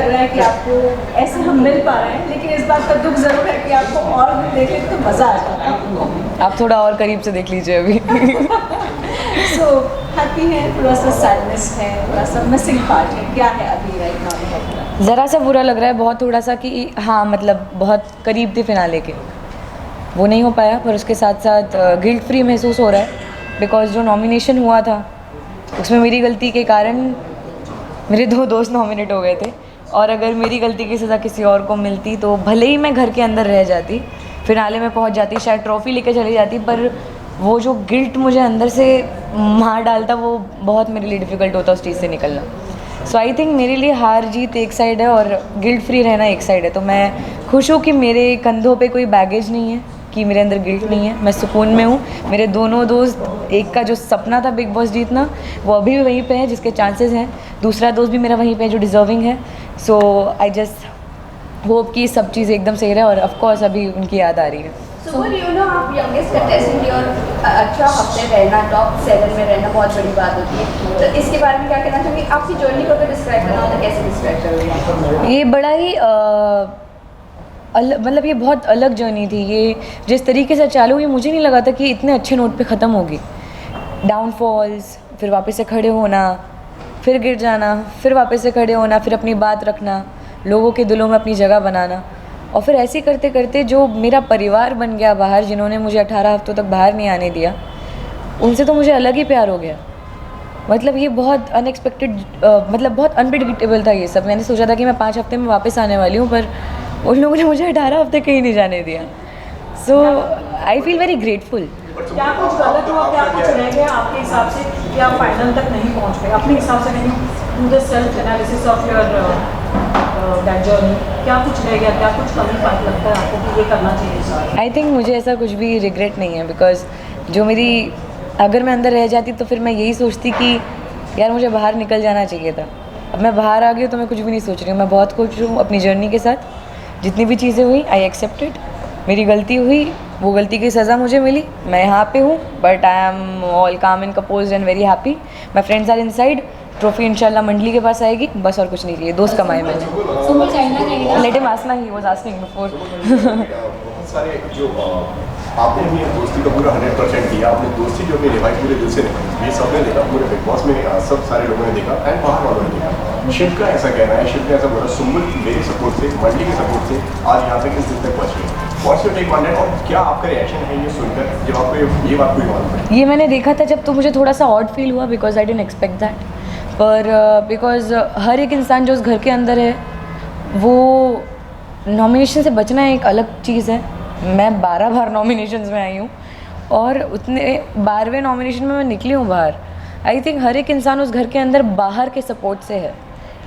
लग रहा है कि आपको ऐसे हम मिल पा रहे हैं, लेकिन इस बात का दुख ज़रूर है कि आपको और भी देखें तो मज़ा आ जाता है। आप थोड़ा और करीब से देख लीजिए अभी। सो हैप्पी है, थोड़ा सा सैडनेस है, थोड़ा सा मिसिंग पार्ट है, क्या है अभी राइट नाउ? ज़रा सा बुरा लग रहा है, बहुत थोड़ा सा कि हाँ मतलब बहुत करीब थे फिनाले के, वो नहीं हो पाया। पर उसके साथ साथ गिल्ट फ्री महसूस हो रहा है बिकॉज जो नॉमिनेशन हुआ था उसमें मेरी गलती के कारण मेरे 2 दोस्त नॉमिनेट हो गए थे, और अगर मेरी गलती की सज़ा किसी और को मिलती तो भले ही मैं घर के अंदर रह जाती, फिनाले में पहुंच जाती, शायद ट्रॉफ़ी लेके चली जाती, पर वो जो गिल्ट मुझे अंदर से मार डालता वो बहुत मेरे लिए डिफ़िकल्ट होता उस चीज़ से निकलना। सो आई थिंक मेरे लिए हार जीत एक साइड है और गिल्ट फ्री रहना एक साइड है। तो मैं खुश हूँ कि मेरे कंधों पे कोई बैगेज नहीं है, कि मेरे अंदर गिल्ट नहीं है, मैं सुकून में हूँ। मेरे दोनों दोस्त, एक का जो सपना था बिग बॉस जीतना वो अभी भी वहीं पे है जिसके चांसेस हैं, दूसरा दोस्त भी मेरा वहीं पे है जो डिज़र्विंग है। सो आई जस्ट होप कि सब चीज़ एकदम सही रहे, और ऑफकोर्स अभी उनकी याद आ रही है। So you know आप यंगेस्ट कंटेस्टेंट और अच्छा हफ्ते रहना, टॉप 7 में रहना बहुत बड़ी बात होती है, तो इसके बारे में क्या कहना चाहोगे? आपकी जर्नी को अगर डिस्क्राइब करना हो तो कैसे डिस्क्राइब करोगे? ये बड़ा ही मतलब ये बहुत अलग जर्नी थी। ये जिस तरीके से चालू हुई मुझे नहीं लगा था कि इतने अच्छे नोट पे ख़त्म होगी। डाउनफॉल्स, फिर वापस से खड़े होना, फिर गिर जाना, फिर वापस से खड़े होना, फिर अपनी बात रखना, लोगों के दिलों में अपनी जगह बनाना, और फिर ऐसे करते करते जो मेरा परिवार बन गया बाहर, जिन्होंने मुझे 18 हफ्तों तक बाहर नहीं आने दिया, उनसे तो मुझे अलग ही प्यार हो गया। मतलब ये बहुत अनएक्सपेक्टेड, मतलब बहुत अनप्रेडिक्टेबल था ये सब। मैंने सोचा था कि मैं 5 हफ्ते में वापस आने वाली हूँ, पर उन लोगों ने मुझे 18 हफ्ते कहीं नहीं जाने दिया। सो आई फील वेरी ग्रेटफुल। क्या कुछ गलत हुआ, क्या कुछ रह गया आपके हिसाब से कि आप फाइनल तक नहीं पहुंच पाए अपने हिसाब से? नहीं to the self analysis of your that journey, क्या कुछ रह गया, क्या कुछ कमी पार्ट लगता है आपको कि ये करना चाहिए? आई थिंक मुझे ऐसा कुछ भी रिग्रेट नहीं है, बिकॉज जो मेरी, अगर मैं अंदर रह जाती तो फिर मैं यही सोचती कि यार मुझे बाहर निकल जाना चाहिए था। अब मैं बाहर आ गई हूँ तो मैं कुछ भी नहीं सोच रही हूँ। मैं बहुत खुश हूँ अपनी जर्नी के साथ, जितनी भी चीज़ें हुई आई एक्सेप्टेड। मेरी गलती हुई, वो गलती की सज़ा मुझे मिली, मैं यहाँ पे हूँ, but I am all calm and composed and very happy. My friends are inside, trophy इंशाल्लाह मंडली के पास आएगी, बस और कुछ नहीं चाहिए। दोस्त कमाए मैंने। Let him ask, he was asking before. सारे जो आपने भी दोस्ती का पूरा 100% दिया, आपने दोस्ती जो भी निभाई पूरे दिल से निभाई, ये सबने देखा, पूरे बिग बॉस में सब सारे लोगों ने देखा एंड बाहर वालों ने देखा। शिव का ऐसा कहना है, शिव ने ऐसा बोला, सुम्बुल मेरे सपोर्ट से, मंडली के सपोर्ट से आज यहाँ पे किस दिन तक पहुँच गए। What's your take on that, और क्या आपका रिएक्शन है ये सुनकर जब आपको ये बात कोई मालूम है? ये मैंने देखा था जब, तो मुझे थोड़ा सा ऑड फील हुआ because I didn't expect that. पर बिकॉज हर एक इंसान जो उस घर के अंदर है, वो नॉमिनेशन से बचना एक अलग चीज़ है। मैं 12 बार नॉमिनेशंस में आई हूँ और उतने 12वें नॉमिनेशन में मैं निकली हूँ बाहर। आई थिंक हर एक इंसान उस घर के अंदर बाहर के सपोर्ट से है,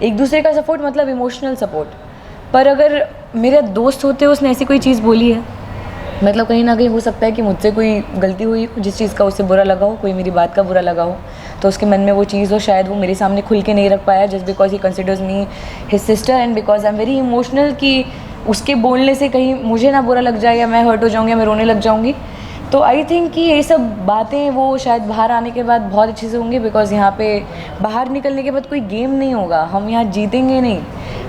एक दूसरे का सपोर्ट मतलब इमोशनल सपोर्ट। पर अगर मेरे दोस्त होते उसने ऐसी कोई चीज़ बोली है, मतलब कहीं ना कहीं हो सकता है कि मुझसे कोई गलती हुई हो, जिस चीज़ का उसे बुरा लगा हो, कोई मेरी बात का बुरा लगा हो, तो उसके मन में वो चीज़ हो, शायद वो मेरे सामने खुल के नहीं रख पाया just because he considers me his sister and because I am very emotional, कि उसके बोलने से कहीं मुझे ना बुरा लग जाए या मैं हर्ट हो जाऊँगी या मैं रोने लग जाऊँगी। तो आई थिंक कि ये सब बातें वो शायद बाहर आने के बाद बहुत अच्छे से होंगी, बिकॉज यहाँ पे बाहर निकलने के बाद कोई गेम नहीं होगा, हम यहाँ जीतेंगे नहीं।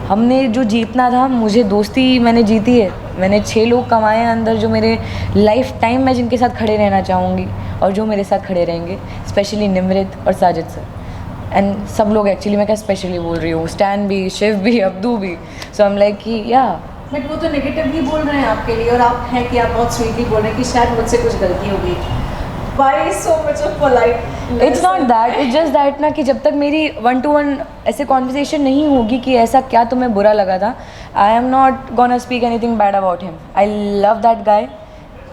हमने जो जीतना था, मुझे दोस्ती मैंने जीती है, मैंने 6 लोग कमाए हैं अंदर जो मेरे लाइफ टाइम में जिनके साथ खड़े रहना चाहूँगी और जो मेरे साथ खड़े रहेंगे, स्पेशली निमृत और साजिद सर एंड सब लोग। एक्चुअली मैं क्या स्पेशली बोल रही हूँ, स्टैन भी, शिव भी, अब्दू भी। सो आई एम लाइक कि या बट वो तो नेगेटिवली बोल रहे हैं आपके लिए, और आप हैं कि आप बहुत स्वीटली बोल रहे हैं कि शायद मुझसे कुछ गलती हो गई। Why so much of polite? It's not that, it's just that ना कि जब तक मेरी 1-to-1 ऐसे कॉन्वर्सेशन नहीं होगी कि ऐसा क्या तुम्हें बुरा लगा था, I am not gonna speak anything bad about him. I love that guy,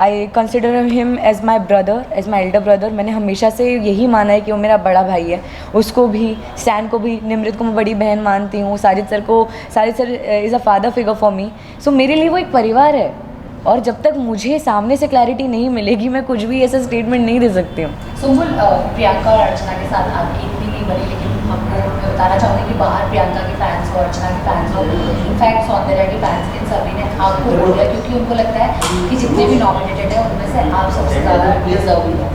I consider him as my brother, as my elder brother. मैंने हमेशा से यही माना है कि वो मेरा बड़ा भाई है। उसको भी, स्टैन को भी, निमृत को मैं बड़ी बहन मानती हूँ, Sajid sir is a father figure for me. So मेरे लिए वो एक परिवार है, और जब तक मुझे सामने से क्लैरिटी नहीं मिलेगी मैं कुछ भी ऐसा स्टेटमेंट नहीं दे सकती हूँ। सुम्बुल, प्रियंका और अर्चना के साथ आपकी इतनी नहीं बनी, लेकिन आपको मैं बताना चाहूँगी कि बाहर प्रियंका के फैंस हो, अर्चना के फैंस हो, इनफैक्ट सौंदर्या के फैंस, इन सभी ने आपको बोल दिया क्योंकि उनको लगता है कि जितने भी नॉमिनेटेड हैं उनमें से आप सबसे ज़्यादा डिजर्विंग है।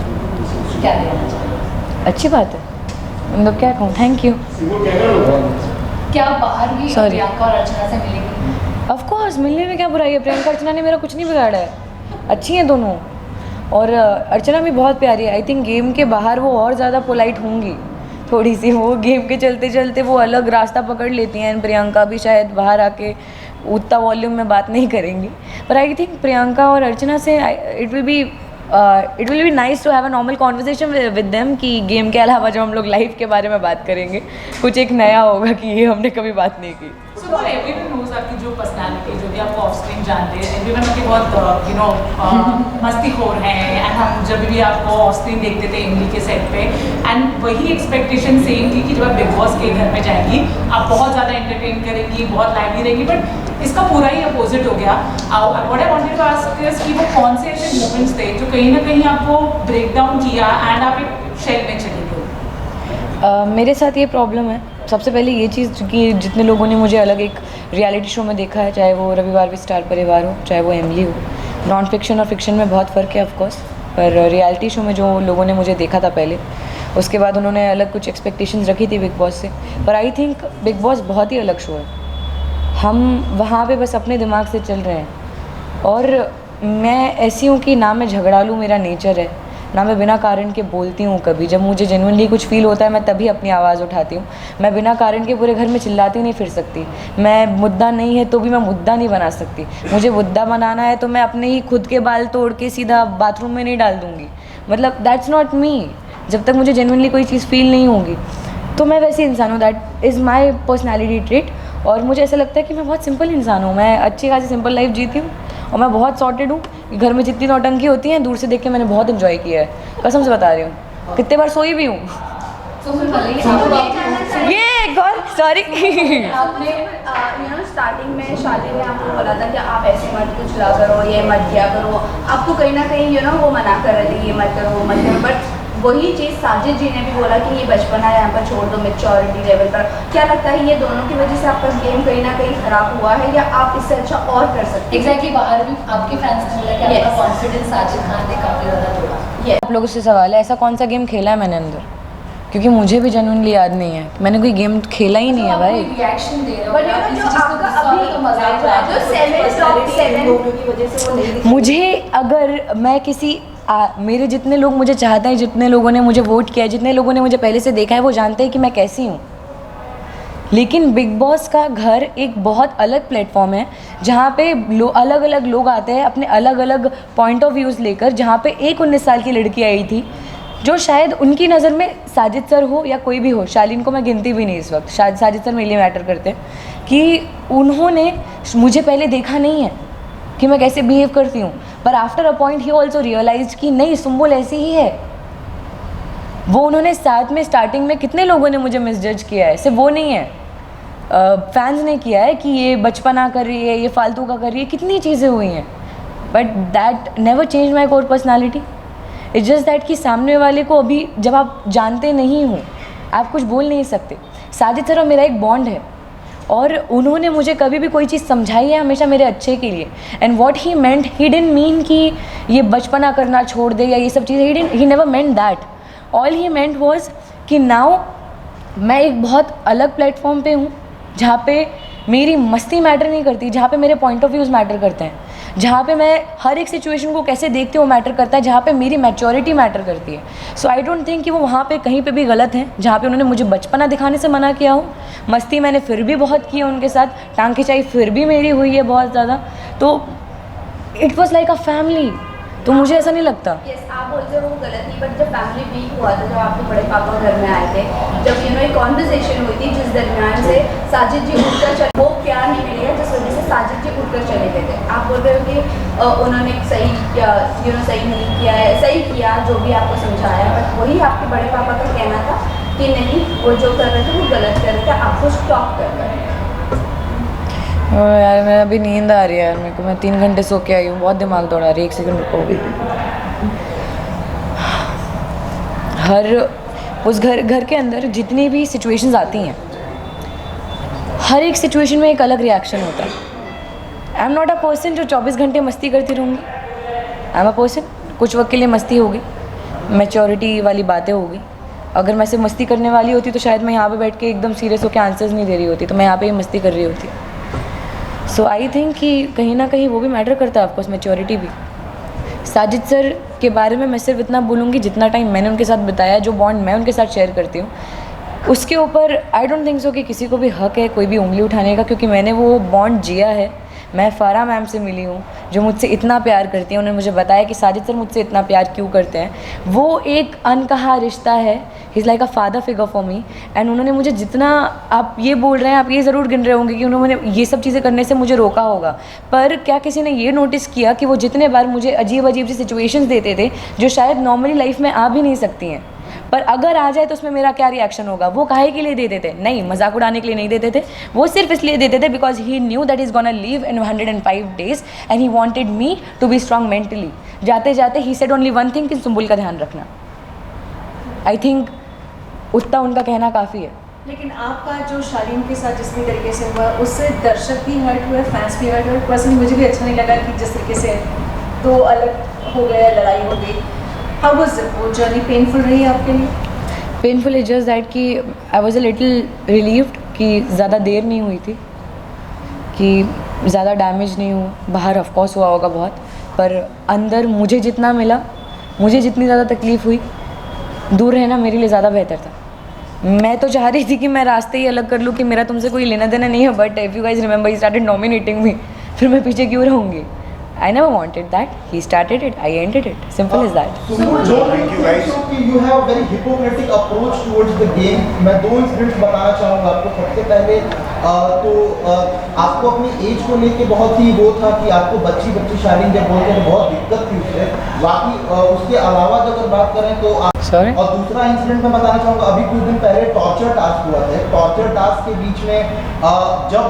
क्या कहना चाहिए? अच्छी बात है, मतलब क्या कहूँ, थैंक यू। क्या आप बाहर भी Sorry. प्रियंका और अर्चना से मिलेंगी? ऑफ कोर्स मिलने में क्या बुराई है, प्रियंका अर्चना ने मेरा कुछ नहीं बिगाड़ा है, अच्छी हैं दोनों। और अर्चना भी बहुत प्यारी है। आई थिंक गेम के बाहर वो और ज़्यादा पोलाइट होंगी थोड़ी सी, वो गेम के चलते चलते वो अलग रास्ता पकड़ लेती हैं। प्रियंका भी शायद बाहर आके उतना वॉल्यूम में बात नहीं करेंगी, पर आई थिंक प्रियंका और अर्चना से it will be nice to have a normal conversation with them कि गेम के अलावा जब हम लोग लाइफ के बारे में बात करेंगे कुछ एक नया होगा कि ये हमने कभी बात नहीं की। So everyone knows आपकी जो पर्सनालिटी, जो भी आपको ऑफ स्क्रीन जानते हैं, एवरीवन आपके बहुत मस्तीखोर हैं, एंड हम जब भी आपको ऑफ स्क्रीन देखते थे इमली के सेट पे, एंड वही एक्सपेक्टेशन सेम थी कि जब आप बिग बॉस के घर में जाएंगी आप बहुत ज़्यादा एंटरटेन करेंगी, बहुत लाइवली रहेंगी, बट इसका पूरा ही अपोजिट हो गया। What I wanted to ask is कि वो कौन से ऐसे मोमेंट्स थे जो कहीं ना कहीं आपको ब्रेक डाउन किया एंड आप एक शेल में चले गए? मेरे साथ ये प्रॉब्लम है। सबसे पहले ये चीज़ कि जितने लोगों ने मुझे अलग एक रियलिटी शो में देखा है, चाहे वो रविवार भी स्टार परिवार हो, चाहे वो एमली हो, नॉन फिक्शन और फिक्शन में बहुत फ़र्क है ऑफ कोर्स, पर रियलिटी शो में जो लोगों ने मुझे देखा था पहले, उसके बाद उन्होंने अलग कुछ एक्सपेक्टेशंस रखी थी बिग बॉस से। पर आई थिंक बिग बॉस बहुत ही अलग शो है, हम वहाँ पे बस अपने दिमाग से चल रहे हैं। और मैं ऐसी हूँ कि ना मैं झगड़ालू मेरा नेचर है, ना मैं बिना कारण के बोलती हूँ कभी। जब मुझे जेन्युइनली कुछ फील होता है मैं तभी अपनी आवाज़ उठाती हूँ। मैं बिना कारण के पूरे घर में चिल्लाती नहीं फिर सकती। मैं मुद्दा नहीं है तो भी मैं मुद्दा नहीं बना सकती। मुझे मुद्दा बनाना है तो मैं अपने ही खुद के बाल तोड़ के सीधा बाथरूम में नहीं डाल दूँगी। मतलब दैट्स नॉट मी। जब तक मुझे जेन्युइनली कोई चीज़ फील नहीं होगी तो मैं वैसी इंसान हूँ। That is my personality trait. और मुझे ऐसा लगता है कि मैं बहुत सिंपल इंसान हूँ। मैं अच्छी खासी सिंपल लाइफ जीती हूँ और मैं बहुत सॉर्टेड हूँ। घर में जितनी नौटंकी होती हैं दूर से देख के मैंने बहुत इन्जॉय किया है, कसम से बता रही हूँ। कितने बार सोई भी हूँ। तो फिर भले ही आपको ये एक और सॉरी आपने स्टार्टिंग में शादी में आपको बोला था कि आप ऐसे मत कुछ ला करो, ये मत किया करो, आपको कहीं ना कहीं वो मना कर रहे थे ये मत करो वो मत करो। बट वही चीज़ साजिद जी ने भी बोला कि ये बचपना यहाँ पर छोड़ दो मेच्योरिटी लेवल पर। क्या लगता है ये दोनों की वजह से आपका गेम कहीं ना कहीं खराब हुआ है या आप इससे अच्छा और कर सकते हैं? एग्जैक्टली बाहर भी आपके फैंस ने बोला कि आपका कॉन्फिडेंस साजिद खान ने काफ़ी ज़्यादा तोड़ा। आप लोगों से सवाल है, ऐसा कौन सा गेम खेला है मैंने अंदर? क्योंकि मुझे भी जेन्युइनली याद नहीं है, मैंने कोई गेम खेला ही नहीं है भाई। रिएक्शन दे रहे हो बट आप जो किसी चीज़ को आपका गुस्सा हो तो मजाक उड़ा जो 7 टॉप 7 लोगों की वजह से वो नहीं दिखा। मुझे अगर मैं किसी मेरे जितने लोग मुझे चाहते हैं, जितने लोगों ने मुझे वोट किया है, जितने लोगों ने मुझे पहले से देखा है, वो जानते हैं कि मैं कैसी हूँ। लेकिन बिग बॉस का घर एक बहुत अलग प्लेटफॉर्म है जहाँ पे अलग अलग लोग आते हैं अपने अलग अलग पॉइंट ऑफ व्यूज़ लेकर। जहाँ पे एक 19 साल की लड़की आई थी जो शायद उनकी नज़र में साजिद सर हो या कोई भी हो, शालीन को मैं गिनती भी नहीं इस वक्त, शायद साजिद सर मेरे लिए मैटर करते हैं कि उन्होंने मुझे पहले देखा नहीं है कि मैं कैसे बिहेव करती हूँ। पर after a point he also realised कि नहीं सुम्बुल ऐसी ही है। वो उन्होंने साथ में स्टार्टिंग में कितने लोगों ने मुझे मिसजज किया है, सिर्फ वो नहीं है, फैंस ने किया है कि ये बचपना कर रही है, ये फालतू का कर रही है, कितनी चीज़ें हुई हैं। But that never change my core personality. It's just that कि सामने वाले को अभी जब आप जानते नहीं हो आप कुछ बोल नहीं सकते। साजिद सर और मेरा एक बॉन्ड है और उन्होंने मुझे कभी भी कोई चीज़ समझाई है हमेशा मेरे अच्छे के लिए। And what he meant, he didn't mean कि ये बचपना करना छोड़ दे या ये सब चीज़ें, he never meant that. All he meant was कि नाउ मैं एक बहुत अलग प्लेटफॉर्म पे हूँ जहाँ पे मेरी मस्ती मैटर नहीं करती, जहाँ पे मेरे पॉइंट ऑफ व्यूज़ मैटर करते हैं, जहाँ पे मैं हर एक सिचुएशन को कैसे देखती हूँ मैटर करता है, जहाँ पे मेरी मैच्योरिटी मैटर करती है। सो आई डोंट थिंक कि वो वहाँ पे कहीं पे भी गलत हैं जहाँ पे उन्होंने मुझे बचपना दिखाने से मना किया हो। मस्ती मैंने फिर भी बहुत की है उनके साथ, टांग खिंचाई फिर भी मेरी हुई है बहुत ज़्यादा। तो it was like a family, तो मुझे ऐसा नहीं लगता। यस, आप बोलते हो वो गलत नहीं, बट जब फैमिली वीक हुआ था, जब आपके बड़े पापा घर में आए थे, जब एक कॉन्वर्सेशन हुई थी जिस दरमियान से साजिद जी उठकर चले, वो प्यार नहीं मिलेगा जिस वजह से साजिद जी उठकर चले गए थे। आप बोल रहे हो कि उन्होंने सही सही नहीं किया है, सही किया जो भी आपको समझाया, बट वही आपके बड़े पापा का कहना था कि नहीं वो जो कर रहे थे वो गलत कर रहे थे, आपको स्टॉप कर रहे थे। यार मैं अभी नींद आ रही है यार मेरे को, मैं 3 घंटे सो के आई हूँ, बहुत दिमाग दौड़ा रही है। 1 सेकंड रुको भी। उस घर के अंदर जितनी भी सिचुएशंस आती हैं, हर एक सिचुएशन में एक अलग रिएक्शन होता है। आई एम नॉट अ पर्सन जो 24 घंटे मस्ती करती रहूँगी। आई एम अ पर्सन, कुछ वक्त के लिए मस्ती होगी, मैच्योरिटी वाली बातें होगी, अगर मैं सिर्फ मस्ती करने वाली होती तो शायद मैं यहाँ पे बैठ के एकदम सीरियस होकर आंसर्स नहीं दे रही होती, तो मैं यहाँ पे मस्ती कर रही होती। सो आई थिंक कि कहीं ना कहीं वो भी मैटर करता है, ऑफकोर्स मैच्योरिटी भी। साजिद सर के बारे में मैं सिर्फ इतना बोलूँगी जितना टाइम मैंने उनके साथ बिताया, जो बॉन्ड मैं उनके साथ शेयर करती हूँ, उसके ऊपर आई डोंट थिंक सो कि किसी को भी हक है कोई भी उंगली उठाने का, क्योंकि मैंने वो बॉन्ड जिया है। मैं फ़ारा मैम से मिली हूँ जो मुझसे इतना प्यार करती हैं, उन्होंने मुझे बताया कि साजिद सर मुझसे इतना प्यार क्यों करते हैं। वो एक अनकहा रिश्ता है, he is like a father figure for me. And उन्होंने मुझे जितना, आप ये बोल रहे हैं, आप ये ज़रूर गिन रहे होंगे कि उन्होंने ये सब चीज़ें करने से मुझे रोका होगा, पर क्या किसी ने ये नोटिस किया कि वो जितने बार मुझे अजीब अजीब सी सिचुएशंस देते थे जो शायद नॉर्मली लाइफ में आ भी नहीं सकती हैं, पर अगर आ जाए तो उसमें मेरा क्या रिएक्शन होगा, वो काहे के लिए देते थे? नहीं, मजाक उड़ाने के लिए नहीं देते थे, वो सिर्फ इसलिए देते थे because he knew that is gonna leave in 105 days and he wanted me to be strong mentally. जाते जाते he said only one thing कि सुंबुल का ध्यान रखना। आई थिंक उतना उनका कहना काफ़ी है। लेकिन आपका जो शालीन के साथ जिस भी तरीके से हुआ, उससे दर्शक भी हर्ट हुए, फैंस भी हर्ट हुए। पर्सनली मुझे भी अच्छा नहीं लगा कि जिस तरीके से दो अलग हो गए, लड़ाई हो गई। हाउ वाज वो जर्नी? पेनफुल रही आपके लिए? पेनफुल इज जस्ट दैट कि I was a little relieved कि ज़्यादा देर नहीं हुई थी, कि ज़्यादा डैमेज नहीं हुआ। बाहर ऑफकोर्स हुआ होगा बहुत, पर अंदर मुझे जितना मिला, मुझे जितनी ज़्यादा तकलीफ़ हुई, दूर रहना मेरे लिए ज़्यादा बेहतर था। मैं तो चाह रही थी कि मैं रास्ते ही अलग कर लूँ कि मेरा तुमसे कोई लेना देना नहीं है, but if you guys remember he started nominating me, फिर मैं पीछे क्यों रहूँगी? I never wanted that. He started it. I ended it. Simple as that. So don't you think so कि you have a very hypocritic approach towards the game? मैं 2 incidents बताना चाहूँगा आपको। सबसे पहले आपको अपनी एज को लेके बहुत ही वो था कि आपको बच्ची शालीन जब बोलते हैं तो बहुत दिक्कत थी उससे। बाकी उसके अलावा अगर बात करें तो Sorry? और दूसरा इंसिडेंट मैं बताना चाहूँगा, अभी कुछ दिन पहले टॉर्चर टास्क हुआ था। टॉर्चर टास्क के बीच में जब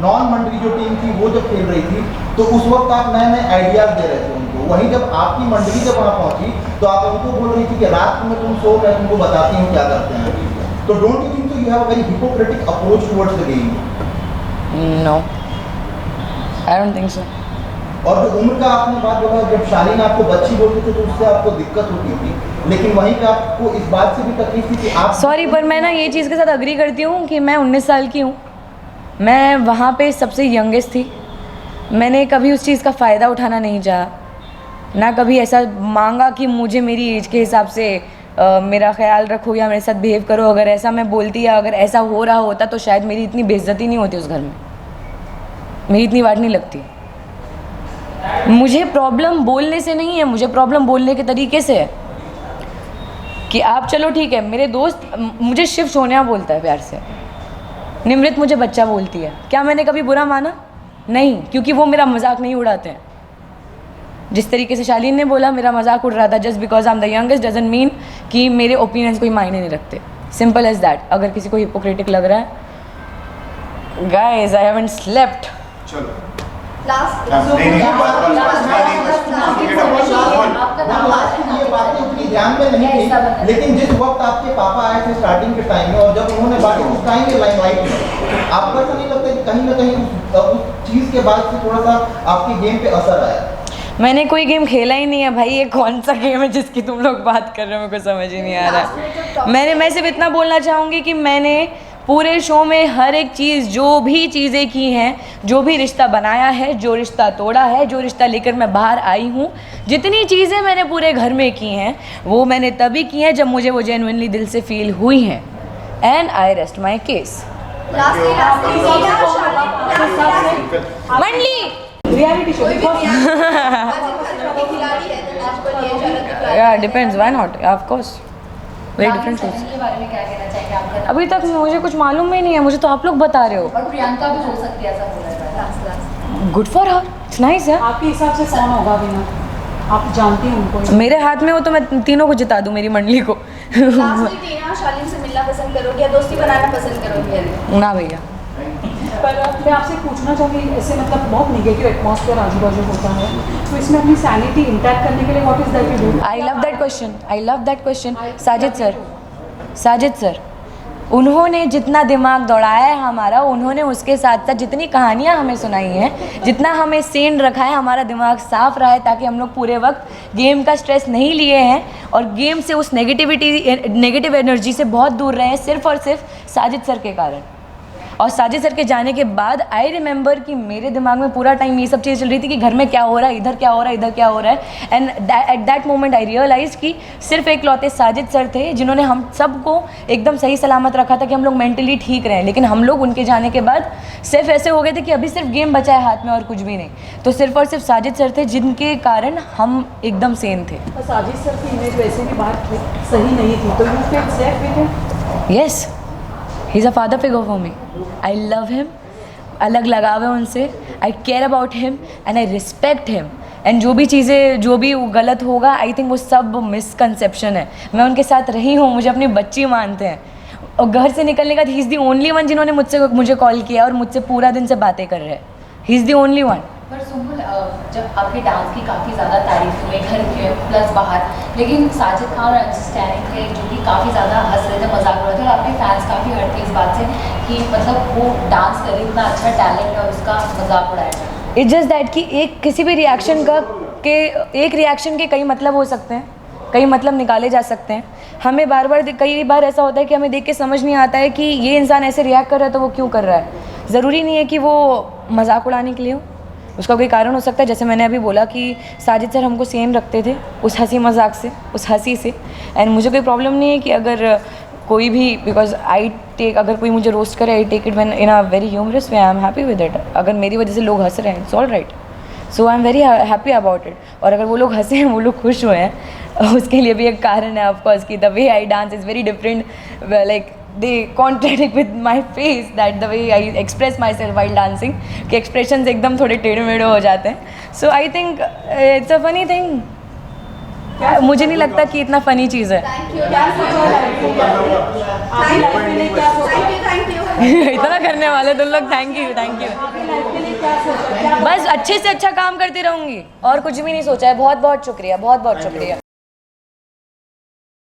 नॉन मंडली जो टीम थी वो जब खेल रही थी तो उस वक्त आप नए नए आइडियाज़ दे रहे थे उनको। वहीं जब आपकी मंडली जब वहाँ पहुँची तो आप उनको बोल रही थी कि रात में तुम सो, मैं तुमको बताती हूँ क्या करते हैं। तो don't you think so you have a very hypocritic approach towards the game? No. I don't think so. और जो उम्र का आपने बात बोला, जब शालीन आपको बच्ची बोलते थे तो उससे आपको दिक्कत होती थी, लेकिन वहीं पे आपको इस बात से भी तकलीफ थी कि आप सॉरी, पर मैं ना ये चीज़ के साथ अग्री करती हूँ कि मैं 19 साल की हूँ, मैं वहाँ पे सबसे यंगेस्ट थी। मैंने कभी उस चीज़ का फ़ायदा उठाना नहीं चाहा, ना कभी ऐसा मांगा कि मुझे मेरी एज के हिसाब से मेरा ख्याल रखो या मेरे साथ बिहेव करो। अगर ऐसा मैं बोलती या अगर ऐसा हो रहा होता तो शायद मेरी इतनी बेइज्जती नहीं होती उस घर में, मेरी इतनी वाट नहीं लगती। मुझे प्रॉब्लम बोलने से नहीं है, मुझे प्रॉब्लम बोलने के तरीके से है कि आप चलो ठीक है। मेरे दोस्त मुझे शिव सोनिया बोलता है प्यार से, निमृत मुझे बच्चा बोलती है। क्या मैंने कभी बुरा माना? नहीं, क्योंकि वो मेरा मजाक नहीं उड़ाते हैं। जिस तरीके से शालीन ने बोला मेरा मजाक उड़ रहा था, just because I am the youngest doesn't mean कि मेरे ओपिनियंस कोई मायने नहीं रखते। Simple as that. अगर किसी को हिपोक्रेटिक लग रहा है, गाइस आई हैवंट स्लेप्ट। चलो लास्ट ये बातें उतनी ध्यान में नहीं थी, लेकिन जिस वक्त आपके पापा आए थे स्टार्टिंग के टाइम में और जब उन्होंने बातें उस टाइम के लाइमलाइट में, आपको ऐसा नहीं लगता कि कहीं ना कहीं उस चीज़ के बाद से थोड़ा सा आपके गेम पे असर आया? मैंने कोई गेम खेला ही नहीं है भाई, ये कौन सा गेम है जिसकी तुम लोग बात कर रहे हो? मेरे को समझ ही नहीं आ रहा है। मैं सिर्फ इतना बोलना चाहूँगी कि मैंने पूरे शो में हर एक चीज़, जो भी चीज़ें की हैं, जो भी रिश्ता बनाया है, जो रिश्ता तोड़ा है, जो रिश्ता लेकर मैं बाहर आई हूँ, जितनी चीज़ें मैंने पूरे घर में की हैं वो मैंने तभी की हैं जब मुझे वो जेन्युइनली दिल से फील हुई हैं। And I rest my case. मंडली रियलिटी शो या depends, why not, of course very different shows. के बारे में क्या कहना चाहेंगे? आपका अभी तक मुझे कुछ मालूम ही नहीं है, मुझे तो आप लोग बता रहे हो। और प्रियंका भी हो सकती है, ऐसा बोला जा रहा है। Good for her, it's nice है। आपके हिसाब से कौन होगा विनर? आप जानती हैं उनको? मेरे हाथ में हो तो मैं तीनों को जिता दूं, मेरी मंडली को। लास्टली टीना, शालीन से मिलना पसंद करोगे या दोस्ती बनाना पसंद करोगे? ना भैया। पर मैं आपसे पूछना चाहूँगी, ऐसे मतलब बहुत निगेटिव एटमॉस्फेयर आजू बाजू होता है, तो इसमें अपनी सैनिटी इंटैक्ट करने के लिए what is that you do? I love that question, I love that question. Sajid sir, उन्होंने जितना दिमाग दौड़ाया है हमारा, उन्होंने उसके साथ साथ जितनी कहानियाँ हमें सुनाई हैं, जितना हमें सेन रखा है, हमारा दिमाग साफ रहा है ताकि हम लोग पूरे वक्त गेम का स्ट्रेस नहीं लिए हैं और गेम से उस नेगेटिव एनर्जी से बहुत दूर रहे हैं, सिर्फ और सिर्फ साजिद सर के कारण। और साजिद सर के जाने के बाद आई रिमेंबर कि मेरे दिमाग में पूरा टाइम ये सब चीज़ चल रही थी कि घर में क्या हो रहा है, इधर क्या हो रहा है, इधर क्या हो रहा है। And at that moment I realise कि सिर्फ एक लौते साजिद सर थे जिन्होंने हम सबको एकदम सही सलामत रखा था कि हम लोग मेंटली ठीक रहें। लेकिन हम लोग उनके जाने के बाद सिर्फ ऐसे हो गए थे कि अभी सिर्फ गेम बचा है हाथ में और कुछ भी नहीं। तो सिर्फ और सिर्फ साजिद सर थे जिनके कारण हम एकदम सेन थे। तो साजिद सर की इमेज वैसे भी बात सही नहीं थी, तो you feel safe with him? Yes, he is a father figure for me. I love him, अलग लगाव है उनसे। I care about him and I respect him. And जो भी चीज़ें, जो भी गलत होगा, आई थिंक वो सब मिसकंसेप्शन है। मैं उनके साथ रही हूँ, मुझे अपनी बच्ची मानते हैं। और घर से निकलने का he is the only one जिन्होंने मुझे कॉल किया और मुझसे पूरा दिन से बातें कर रहे हैं। He is the only one. पर सुम्बुल, जब आपके डांस की काफ़ी ज़्यादा तारीफ हुई घर के प्लस बाहर, लेकिन साजिद खान और अंडरस्टैंडिंग थे जो कि काफ़ी ज़्यादा हंस रहे थे, मजाक उड़ा रहे थे, और आपके फैंस काफ़ी हर्ट थे इस बात से कि मतलब वो डांस करे, इतना अच्छा टैलेंट है और उसका मजाक उड़ाया जाए। इट्स जस्ट दैट कि किसी भी रिएक्शन एक रिएक्शन के कई मतलब हो सकते हैं, कई मतलब निकाले जा सकते हैं। हमें कई बार ऐसा होता है कि हमें देख के समझ नहीं आता है कि ये इंसान ऐसे रिएक्ट कर रहा है तो वो क्यों कर रहा है। ज़रूरी नहीं है कि वो मजाक उड़ाने के लिए हो, उसका कोई कारण हो सकता है। जैसे मैंने अभी बोला कि साजिद सर हमको सेम रखते थे उस हंसी मजाक से, उस हंसी से। एंड मुझे कोई प्रॉब्लम नहीं है कि अगर कोई भी, बिकॉज अगर कोई मुझे रोस्ट करे, I take it when in a very humorous way, I am happy with it. अगर मेरी वजह से लोग हंस रहे हैं, it's all right, so I am very happy about it. और अगर वो लोग हंसे हैं, वो लोग खुश हुए हैं, उसके लिए भी एक कारण है ऑफकोर्स कि the way I dance is very different, like they contradict with my face, that the way I express myself while dancing, कि expressions एकदम थोड़े टेढ़े मेढ़े हो जाते हैं। So I think it's a funny thing। मुझे नहीं लगता कि इतना फनी चीज़ है। थैंक यू, क्या सोचा लाइफ के लिए? आपकी लाइफ के लिए क्या सोचा? Thank you. इतना करने वाले तुम लोग, थैंक यू। आपकी लाइफ के लिए क्या सोचा? क्या बस अच्छे से अच्छा काम करती रहूँगी और कुछ भी नहीं सोचा है। बहुत बहुत शुक्रिया, बहुत बहुत शुक्रिया।